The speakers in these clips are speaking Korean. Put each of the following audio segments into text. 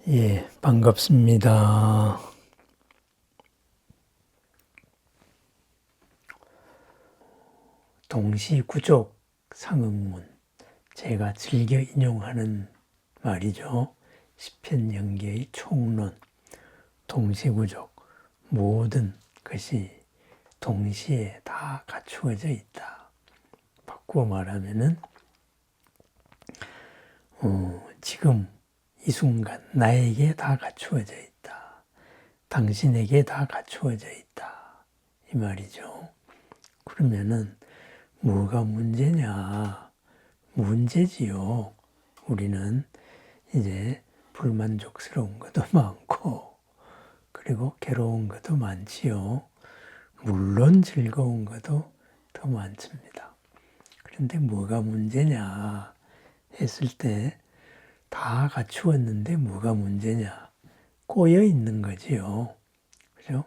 예, 반갑습니다. 동시구족 상응문, 제가 즐겨 인용하는 말이죠. 시편 연계의 총론, 동시구족, 모든 것이 동시에 다 갖추어져 있다. 바꾸어 말하면은 지금 이 순간 나에게 다 갖추어져 있다. 당신에게 다 갖추어져 있다. 이 말이죠. 그러면은 뭐가 문제냐? 문제지요. 우리는 이제 불만족스러운 것도 많고, 그리고 괴로운 것도 많지요. 물론 즐거운 것도 더 많습니다. 그런데 뭐가 문제냐 했을 때 다 갖추었는데 뭐가 문제냐? 꼬여 있는 거지요. 그죠?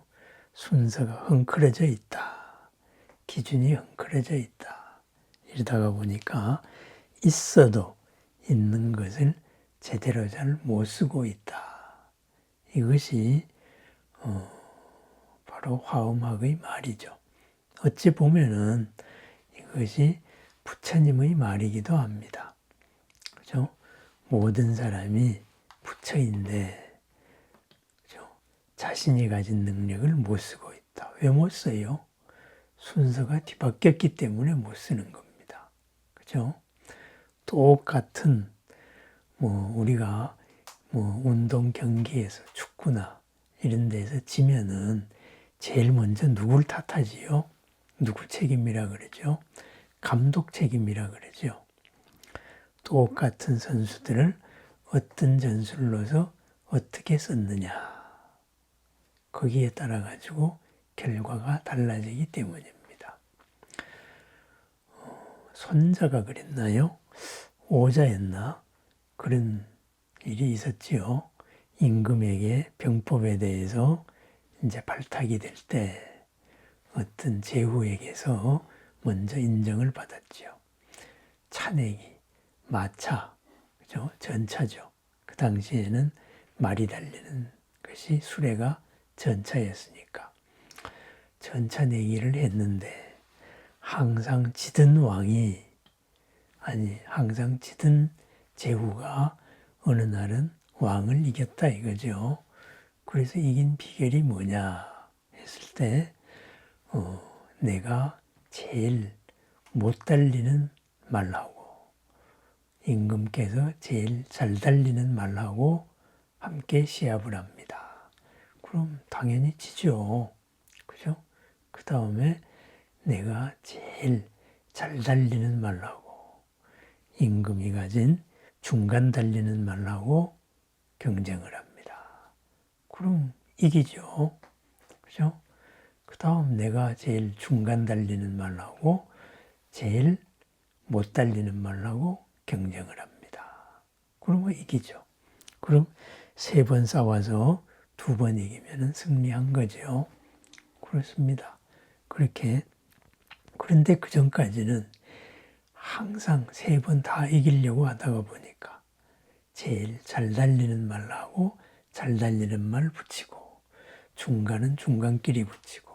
순서가 헝클어져 있다. 기준이 헝클어져 있다. 이러다가 보니까 있어도 있는 것을 제대로 잘 못 쓰고 있다. 이것이 바로 화엄학의 말이죠. 어찌 보면은 이것이 부처님의 말이기도 합니다. 그죠? 모든 사람이 부처인데, 그죠? 자신이 가진 능력을 못 쓰고 있다. 왜 못 써요? 순서가 뒤바뀌었기 때문에 못 쓰는 겁니다. 그죠? 똑같은 우리가 운동 경기에서 축구나 이런 데서 지면은 제일 먼저 누굴 탓하지요? 누구 책임이라 그러죠? 감독 책임이라 그러죠. 똑같은 선수들을 어떤 전술로서 어떻게 썼느냐, 거기에 따라 가지고 결과가 달라지기 때문입니다. 손자가 그랬나요? 오자였나? 그런 일이 있었지요. 임금에게 병법에 대해서 이제 발탁이 될 때 어떤 제후에게서 먼저 인정을 받았지요. 차내기, 마차, 그죠? 전차죠. 그 당시에는 말이 달리는 것이 수레가 전차였으니까 전차 내기를 했는데 항상 지던 왕이 항상 지던 제후가 어느 날은 왕을 이겼다 이거죠. 그래서 이긴 비결이 뭐냐 했을 때 내가 제일 못 달리는 말하고 임금께서 제일 잘 달리는 말하고 함께 시합을 합니다. 그럼 당연히 지죠. 그죠? 그 다음에 내가 제일 잘 달리는 말하고 임금이 가진 중간 달리는 말하고 경쟁을 합니다. 그럼 이기죠. 그죠? 그 다음 내가 제일 중간 달리는 말하고 제일 못 달리는 말하고 경쟁을 합니다. 그러면 이기죠. 그럼 3번 싸워서 2번 이기면 승리한 거죠. 그렇습니다. 그렇게, 그런데 그 전까지는 항상 3번 다 이기려고 하다가 보니까 제일 잘 달리는 말하고 잘 달리는 말 붙이고 중간은 중간끼리 붙이고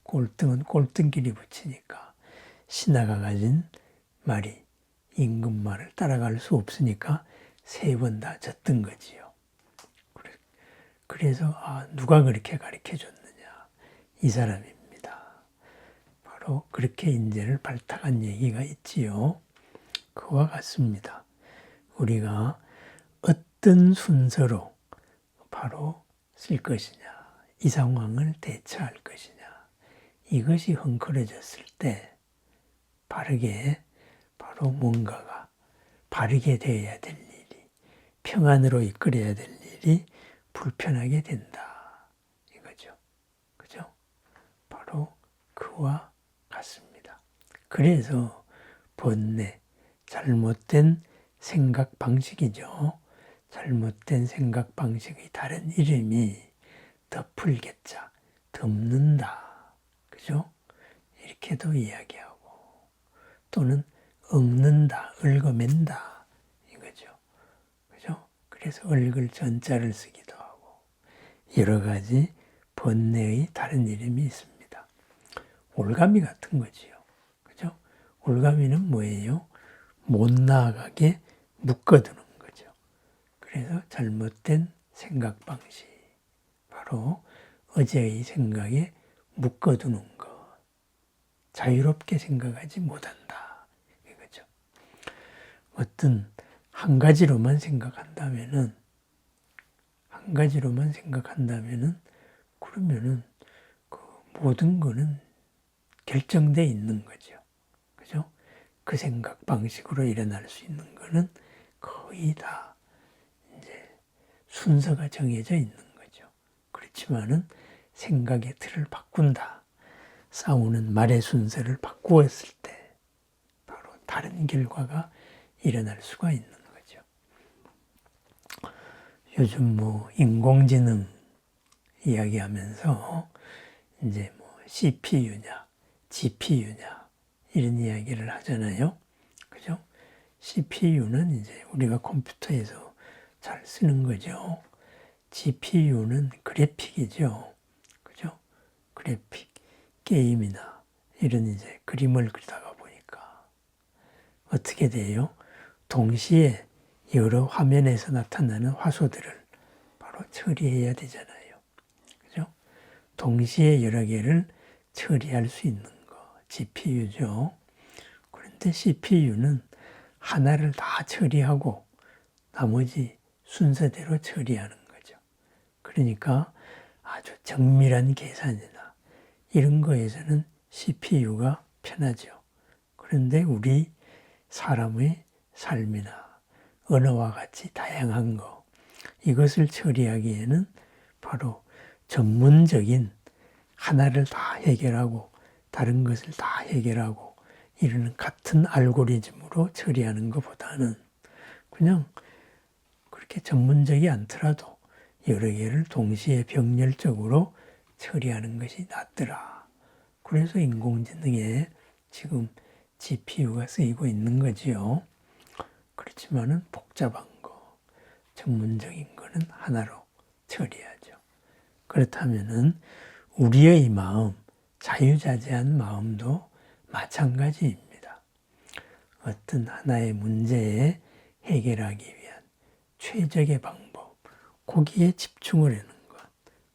꼴등은 꼴등끼리 붙이니까 신하가 가진 말이 임금 말을 따라갈 수 없으니까 3번 다 졌던 거지요. 그래서 누가 그렇게 가르쳐 줬느냐? 이 사람입니다. 바로 그렇게 인재를 발탁한 얘기가 있지요. 그와 같습니다. 우리가 어떤 순서로 바로 쓸 것이냐, 이 상황을 대처할 것이냐, 이것이 헝클어졌을 때 바르게 바로 뭔가가 바르게 되어야 될 일이, 평안으로 이끌어야 될 일이 불편하게 된다. 이거죠. 그죠? 바로 그와 같습니다. 그래서 번뇌, 잘못된 생각 방식이죠. 잘못된 생각 방식의 다른 이름이 덮을겠자, 덮는다. 그죠? 이렇게도 이야기하고, 또는 얽는다, 얽어맨다. 이거죠. 그죠? 그래서 얼굴 전자를 쓰기도 하고 여러 가지 번뇌의 다른 이름이 있습니다. 올가미 같은 거지요. 그죠? 올가미는 뭐예요? 못 나아가게 묶어두는 거죠. 그래서 잘못된 생각 방식, 바로 어제의 생각에 묶어두는 것, 자유롭게 생각하지 못한다 이거죠. 어떤 한 가지로만 생각한다면은 그러면은 그 모든 거는 결정돼 있는 거죠. 그죠? 그 생각 방식으로 일어날 수 있는 거는 거의 다 이제 순서가 정해져 있는 거죠. 그렇지만은 생각의 틀을 바꾼다. 싸우는 말의 순서를 바꾸었을 때 바로 다른 결과가 일어날 수가 있는 거죠. 요즘 뭐 인공지능 이야기하면서 이제 뭐 CPU냐, GPU냐 이런 이야기를 하잖아요. 그죠? CPU는 이제 우리가 컴퓨터에서 잘 쓰는 거죠. GPU는 그래픽이죠. 그죠? 그래픽, 게임이나 이런 이제 그림을 그리다가 보니까 어떻게 돼요? 동시에 여러 화면에서 나타나는 화소들을 바로 처리해야 되잖아요. 그죠? 동시에 여러 개를 처리할 수 있는 거, GPU죠. 그런데 CPU는 하나를 다 처리하고 나머지 순서대로 처리하는 거죠. 그러니까 아주 정밀한 계산이나 이런 거에서는 CPU가 편하죠. 그런데 우리 사람의 삶이나 언어와 같이 다양한 거, 이것을 처리하기에는 바로 전문적인 하나를 다 해결하고 다른 것을 다 해결하고 이런 같은 알고리즘으로 처리하는 것보다는 그냥 그렇게 전문적이 않더라도 여러 개를 동시에 병렬적으로 처리하는 것이 낫더라. 그래서 인공지능에 지금 GPU가 쓰이고 있는 거지요. 그렇지만은 복잡한 거, 전문적인 거는 하나로 처리하죠. 그렇다면은 우리의 마음, 자유자재한 마음도 마찬가지입니다. 어떤 하나의 문제에 해결하기 위한 최적의 방법, 거기에 집중을 하는 것,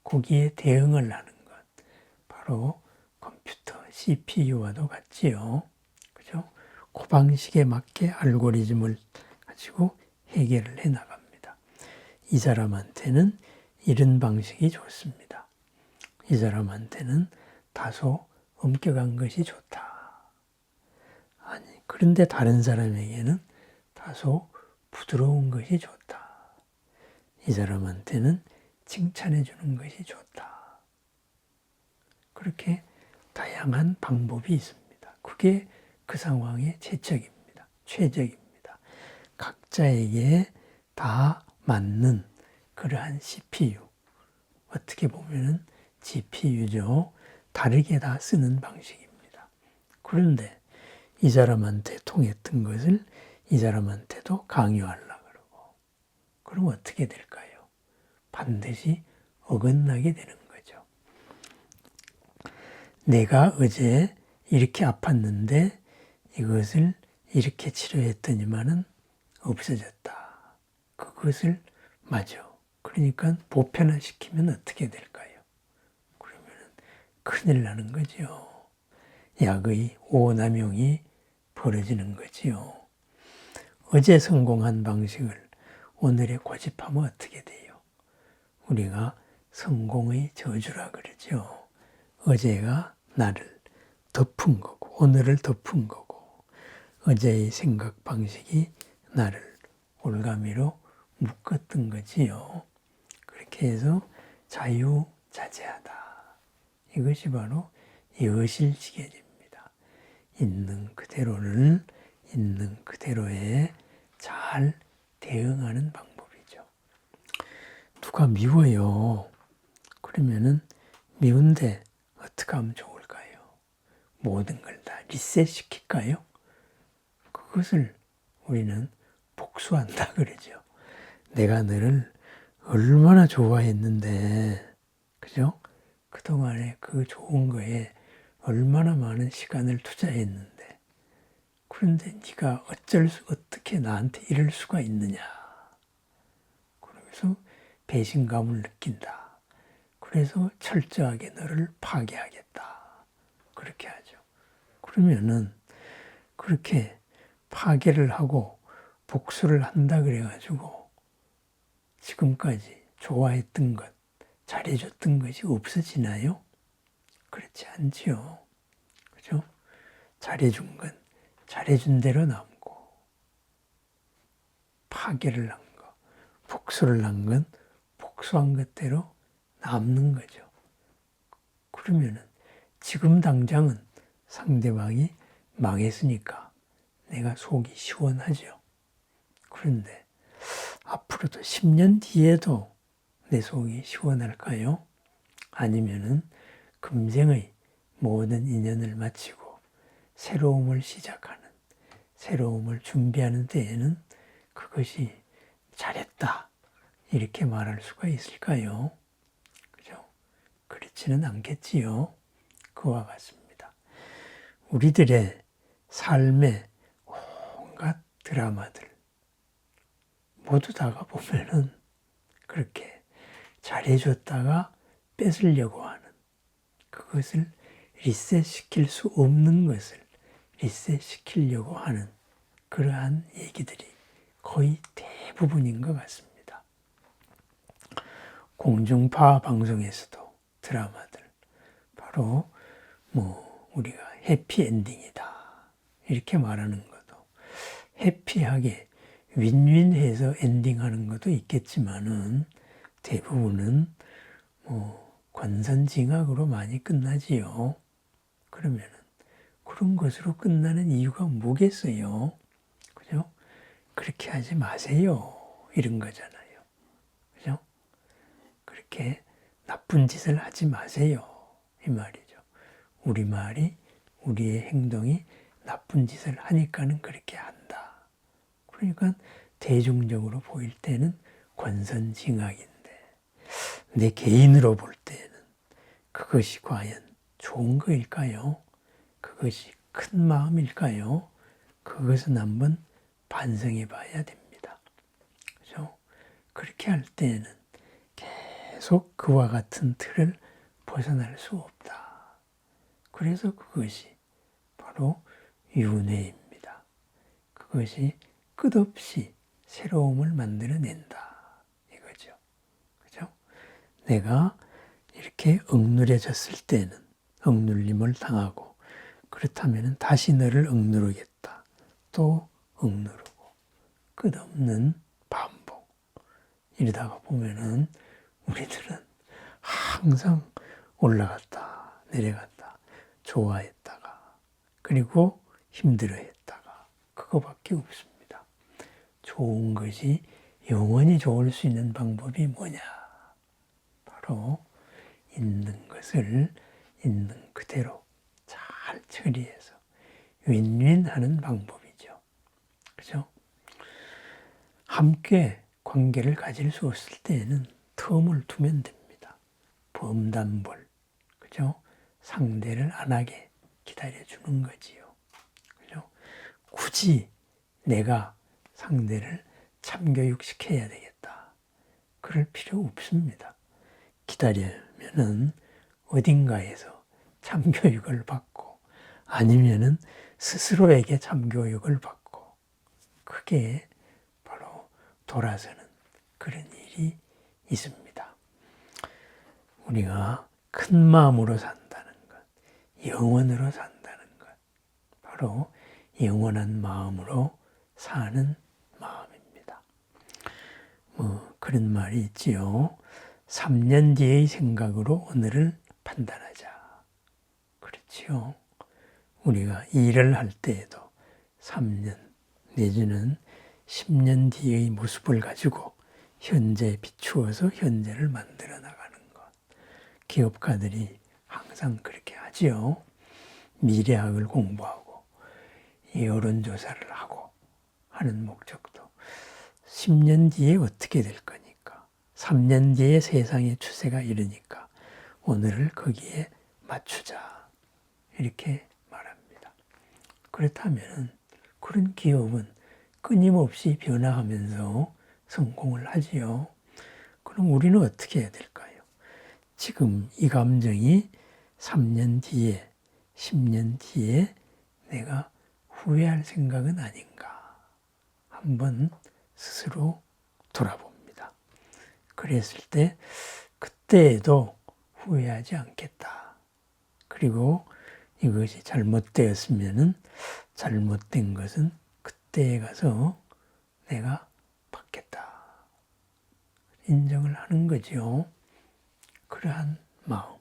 거기에 대응을 하는 것, 바로 컴퓨터 CPU와도 같지요. 그죠? 그 방식에 맞게 알고리즘을 가지고 해결을 해 나갑니다. 이 사람한테는 이런 방식이 좋습니다. 이 사람한테는 다소 엄격한 것이 좋다. 아니, 그런데 다른 사람에게는 다소 부드러운 것이 좋다. 이 사람한테는 칭찬해 주는 것이 좋다. 그렇게 다양한 방법이 있습니다. 그게 그 상황의 최적입니다. 각자에게 다 맞는 그러한 CPU, 어떻게 보면은 GPU죠. 다르게 다 쓰는 방식입니다. 그런데 이 사람한테 통했던 것을 이 사람한테도 강요하려고 그러고, 그럼 어떻게 될까요? 반드시 어긋나게 되는 거죠. 내가 어제 이렇게 아팠는데 이것을 이렇게 치료했더니만은 없어졌다. 그것을 맞아. 그러니까 보편화시키면 어떻게 될까요? 그러면 큰일 나는 거죠. 약의 오남용이 벌어지는 거지요. 어제 성공한 방식을 오늘에 고집하면 어떻게 돼요? 우리가 성공의 저주라 그러죠. 어제가 나를 덮은 거고 오늘을 덮은 거고 어제의 생각 방식이 나를 올가미로 묶었던 거지요. 그렇게 해서 자유자재하다. 이것이 바로 여실지견입니다. 있는 그대로를 있는 그대로에 잘 대응하는 방법이죠. 누가 미워요. 그러면은 미운데 어떻게 하면 좋을까요? 모든 걸 다 리셋시킬까요? 그것을 우리는 복수한다 그러죠. 내가 너를 얼마나 좋아했는데, 그죠? 그동안에 그 좋은 거에 얼마나 많은 시간을 투자했는데, 그런데 네가 어떻게 나한테 이럴 수가 있느냐. 그래서 배신감을 느낀다. 그래서 철저하게 너를 파괴하겠다. 그렇게 하죠. 그러면은 그렇게 파괴를 하고 복수를 한다 그래가지고 지금까지 좋아했던 것, 잘해줬던 것이 없어지나요? 그렇지 않지요. 그죠? 잘해준 건 잘해준 대로 남고, 파괴를 한 거, 복수를 한 건 복수한 것대로 남는 거죠. 그러면은 지금 당장은 상대방이 망했으니까 내가 속이 시원하죠. 그런데 앞으로도 10년 뒤에도 내 속이 시원할까요? 아니면은 금생의 모든 인연을 마치고 새로움을 시작하는, 새로움을 준비하는 때에는 그것이 잘했다 이렇게 말할 수가 있을까요? 그죠? 그렇지는 않겠지요. 그와 같습니다. 우리들의 삶의 온갖 드라마들 모두 다가 보면은 그렇게 잘해줬다가 뺏으려고 하는, 그것을 리셋시킬 수 없는 것을 리셋시키려고 하는 그러한 얘기들이 거의 대부분인 것 같습니다. 공중파 방송에서도 드라마들, 바로 우리가 해피엔딩이다 이렇게 말하는 것도, 해피하게 윈윈해서 엔딩하는 것도 있겠지만은 대부분은 권선징악으로 많이 끝나지요. 그러면은 그런 것으로 끝나는 이유가 뭐겠어요? 그죠? 그렇게 하지 마세요. 이런 거잖아요. 그죠? 그렇게 나쁜 짓을 하지 마세요. 이 말이죠. 우리 말이, 우리의 행동이 나쁜 짓을 하니까는 그렇게 한다. 그러니까 대중적으로 보일 때는 권선징악인데, 내 개인으로 볼 때는 그것이 과연 좋은 거일까요? 그것이 큰 마음일까요? 그것은 한번 반성해 봐야 됩니다. 그죠? 그렇게 할 때에는 계속 그와 같은 틀을 벗어날 수 없다. 그래서 그것이 바로 윤회입니다. 그것이 끝없이 새로움을 만들어낸다. 이거죠. 그죠? 내가 이렇게 억눌려졌을 때는, 억눌림을 당하고, 그렇다면 다시 너를 억누르겠다. 또 억누르고, 끝없는 반복. 이러다가 보면은 우리들은 항상 올라갔다, 내려갔다, 좋아했다가, 그리고 힘들어했다가, 그거밖에 없습니다. 좋은 것이 영원히 좋을 수 있는 방법이 뭐냐? 바로 있는 것을 있는 그대로 잘 처리해서 윈윈하는 방법이죠. 그죠? 함께 관계를 가질 수 없을 때에는 텀을 두면 됩니다. 범단벌, 그죠? 상대를 안 하게 기다려주는 거지요. 그죠? 굳이 내가 상대를 참교육시켜야 되겠다. 그럴 필요 없습니다. 기다리면은 어딘가에서 참교육을 받고, 아니면은 스스로에게 참교육을 받고, 그게 바로 돌아서는 그런 일이 있습니다. 우리가 큰 마음으로 산다는 것, 영원으로 산다는 것, 바로 영원한 마음으로 사는 마음입니다. 그런 말이 있지요. 3년 뒤의 생각으로 오늘을 판단하자. 그렇지요. 우리가 일을 할 때에도 3년 내지는 10년 뒤의 모습을 가지고 현재에 비추어서 현재를 만들어 나가는 것. 기업가들이 항상 그렇게 하지요. 미래학을 공부하고 여론조사를 하고 하는 목적도 10년 뒤에 어떻게 될 거니까, 3년 뒤에 세상의 추세가 이러니까 오늘을 거기에 맞추자. 이렇게 말합니다. 그렇다면 그런 기업은 끊임없이 변화하면서 성공을 하지요. 그럼 우리는 어떻게 해야 될까요? 지금 이 감정이 3년 뒤에, 10년 뒤에 내가 후회할 생각은 아닌가 한번 스스로 돌아봅니다. 그랬을 때 그때에도 후회하지 않겠다. 그리고 이것이 잘못되었으면은 잘못된 것은 그때에 가서 내가 받겠다. 인정을 하는 거죠. 그러한 마음.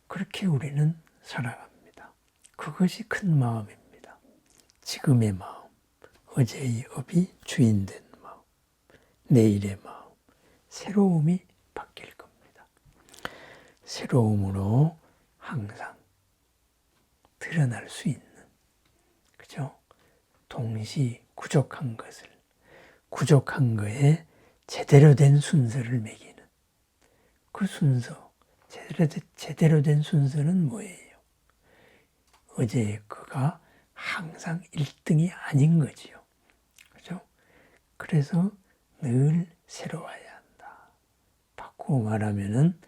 그렇게 우리는 살아갑니다. 그것이 큰 마음입니다. 지금의 마음, 어제의 업이 주인된 마음, 내일의 마음, 새로움이 바뀔 겁니다. 새로움으로 항상 드러날 수 있는, 그죠? 동시 구족한 것을, 구족한 거에 제대로 된 순서를 매기는 그 순서, 제대로 된 순서는 뭐예요? 어제의 그가 항상 1등이 아닌 거지요. 그죠? 그래서 늘 새로워야 한다. 바꾸고 말하면은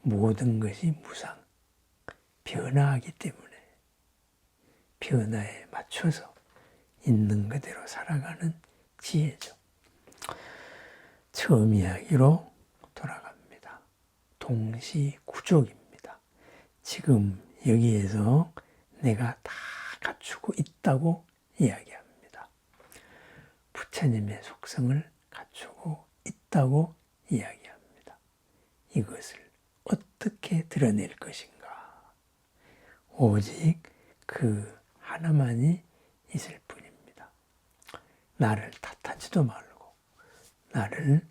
모든 것이 무상, 변화하기 때문에 변화에 맞춰서 있는 그대로 살아가는 지혜죠. 처음 이야기로 돌아갑니다. 동시구족입니다. 지금 여기에서 내가 다 갖추고 있다고 이야기합니다. 부처님의 속성을 갖추고 있다고 이야기합니다. 이것을 어떻게 드러낼 것인가? 오직 그 하나만이 있을 뿐입니다. 나를 탓하지도 말고, 나를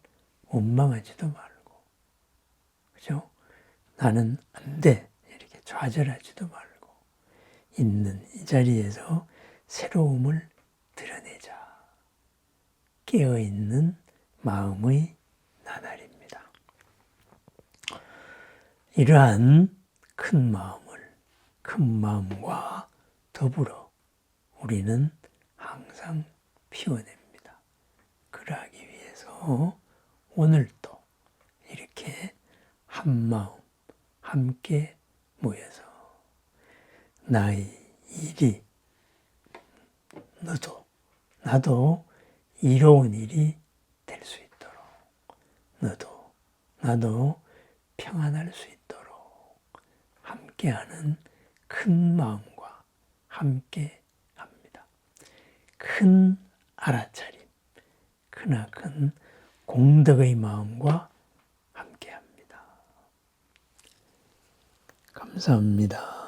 원망하지도 말고, 그죠? 나는 안 돼. 이렇게 좌절하지도 말고, 있는 이 자리에서 새로움을 드러내자. 깨어있는 마음의 나날입니다. 이러한 큰 마음과 더불어 우리는 항상 피워냅니다. 그러하기 위해서 오늘도 이렇게 한마음 함께 모여서 나의 일이 나도 이로운 일이 될 수 있도록, 나도 평안할 수 있도록 함께하는 큰 마음과 함께 합니다. 큰 알아차림, 크나큰 공덕의 마음과 함께합니다. 감사합니다.